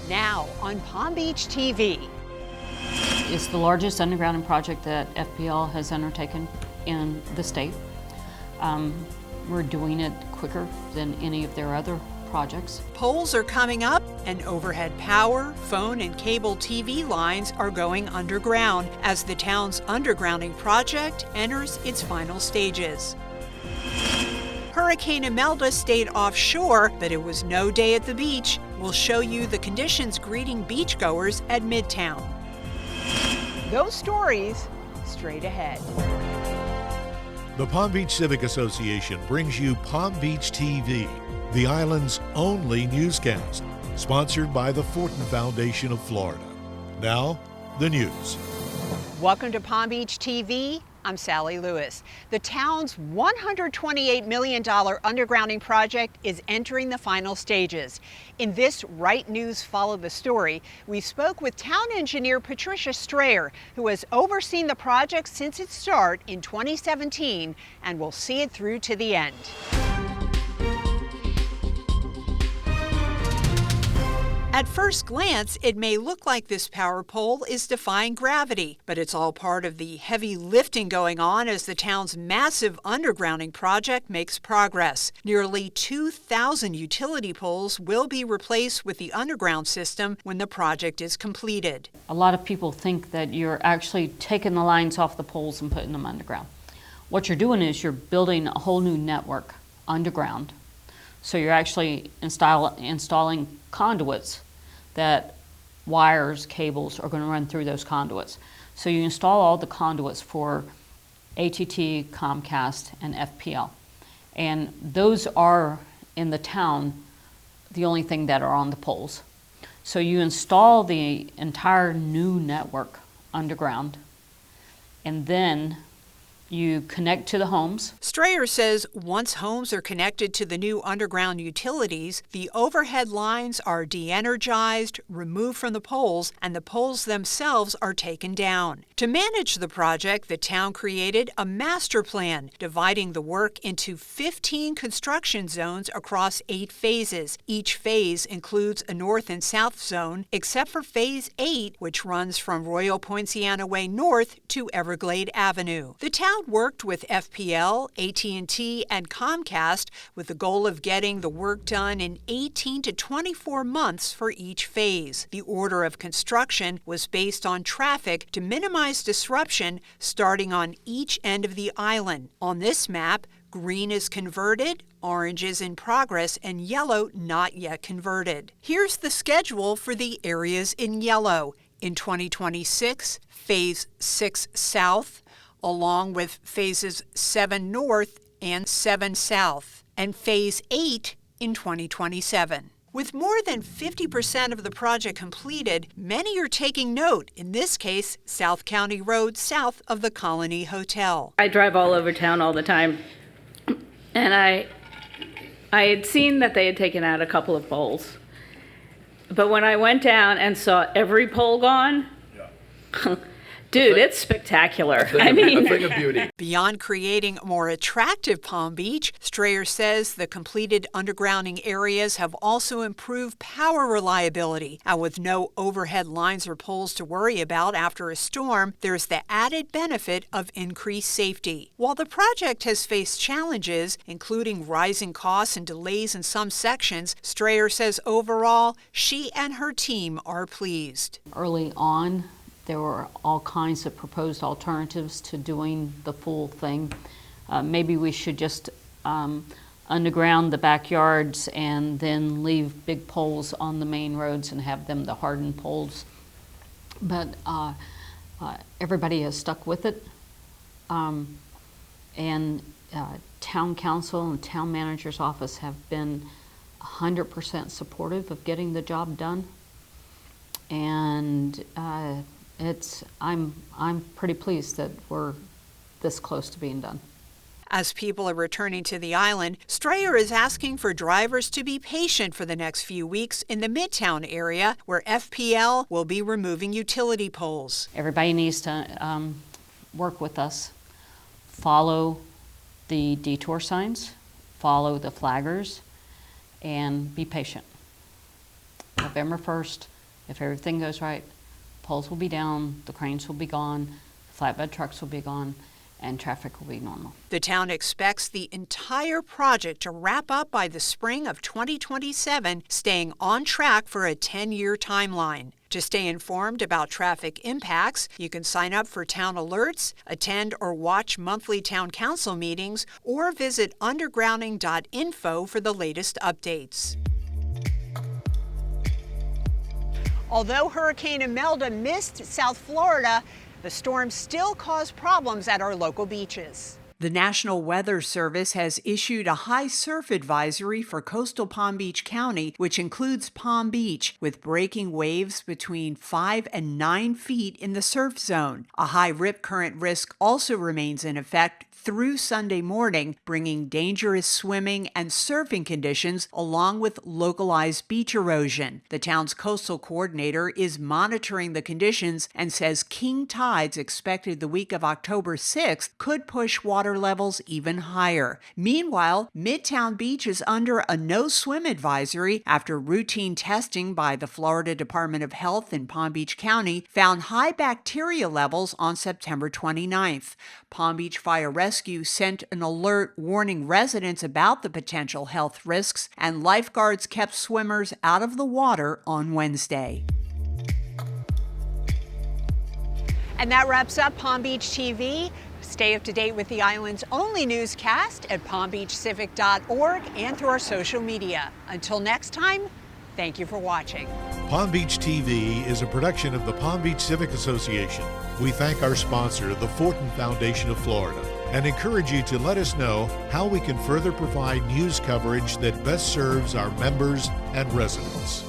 Now on Palm Beach TV. It's the largest undergrounding project that FPL has undertaken in the state. We're doing it quicker than any of their other projects. Poles are coming up and overhead power, phone and cable TV lines are going underground as the town's undergrounding project enters its final stages. Hurricane Imelda stayed offshore, but it was no day at the beach. We'll show you the conditions greeting beachgoers at Midtown. Those stories straight ahead. The Palm Beach Civic Association brings you Palm Beach TV, the island's only newscast, sponsored by the Fortin Foundation of Florida. Now, the news. Welcome to Palm Beach TV. I'm Sally Lewis. The town's $128 million undergrounding project is entering the final stages. In this Wright News Follow the Story, we spoke with town engineer Patricia Strayer, who has overseen the project since its start in 2017 and will see it through to the end. At first glance, it may look like this power pole is defying gravity, but it's all part of the heavy lifting going on as the town's massive undergrounding project makes progress. Nearly 2,000 utility poles will be replaced with the underground system when the project is completed. A lot of people think that you're actually taking the lines off the poles and putting them underground. What you're doing is you're building a whole new network underground. So you're actually installing conduits that wires, cables are going to run through those conduits. So you install all the conduits for AT&T, Comcast, and FPL. And those are, in the town, the only thing that are on the poles. So you install the entire new network underground, and then you connect to the homes. Strayer says once homes are connected to the new underground utilities, the overhead lines are de-energized, removed from the poles, and the poles themselves are taken down. To manage the project, the town created a master plan, dividing the work into 15 construction zones across 8 phases. Each phase includes a north and south zone, except for Phase 8, which runs from Royal Poinciana Way North to Everglade Avenue. The town worked with FPL, AT&T, and Comcast with the goal of getting the work done in 18 to 24 months for each phase. The order of construction was based on traffic to minimize disruption starting on each end of the island. On this map, green is converted, orange is in progress, and yellow not yet converted. Here's the schedule for the areas in yellow. In 2026, Phase 6 South, along with Phases 7 North and 7 South, and Phase 8 in 2027. With more than 50% of the project completed, many are taking note, in this case, South County Road south of the Colony Hotel. I drive all over town all the time, and I had seen that they had taken out a couple of poles. But when I went down and saw every pole gone, dude, it's spectacular. I mean, a beauty. Beyond creating a more attractive Palm Beach, Strayer says the completed undergrounding areas have also improved power reliability. And with no overhead lines or poles to worry about after a storm, there's the added benefit of increased safety. While the project has faced challenges, including rising costs and delays in some sections, Strayer says overall, she and her team are pleased. Early on, there were all kinds of proposed alternatives to doing the full thing. Maybe we should just underground the backyards and then leave big poles on the main roads and have them the hardened poles. But everybody has stuck with it. And town council and town manager's office have been 100% supportive of getting the job done. And I'm pretty pleased that we're this close to being done. As people are returning to the island, Strayer is asking for drivers to be patient for the next few weeks in the Midtown area, where FPL will be removing utility poles. Everybody needs to work with us. Follow the detour signs, follow the flaggers, and be patient. November 1st, if everything goes right, poles will be down, the cranes will be gone, flatbed trucks will be gone, and traffic will be normal. The town expects the entire project to wrap up by the spring of 2027, staying on track for a 10-year timeline. To stay informed about traffic impacts, you can sign up for town alerts, attend or watch monthly town council meetings, or visit undergrounding.info for the latest updates. Although Hurricane Imelda missed South Florida, the storm still caused problems at our local beaches. The National Weather Service has issued a high surf advisory for coastal Palm Beach County, which includes Palm Beach, with breaking waves between 5 and 9 feet in the surf zone. A high rip current risk also remains in effect through Sunday morning, bringing dangerous swimming and surfing conditions along with localized beach erosion. The town's coastal coordinator is monitoring the conditions and says king tides expected the week of October 6th could push water levels even higher. Meanwhile, Midtown Beach is under a no-swim advisory after routine testing by the Florida Department of Health in Palm Beach County found high bacteria levels on September 29th. Palm Beach Fire Rescue sent an alert warning residents about the potential health risks, and lifeguards kept swimmers out of the water on Wednesday. And that wraps up Palm Beach TV. Stay up to date with the island's only newscast at palmbeachcivic.org and through our social media. Until next time, thank you for watching. Palm Beach TV is a production of the Palm Beach Civic Association. We thank our sponsor, the Fortin Foundation of Florida, and encourage you to let us know how we can further provide news coverage that best serves our members and residents.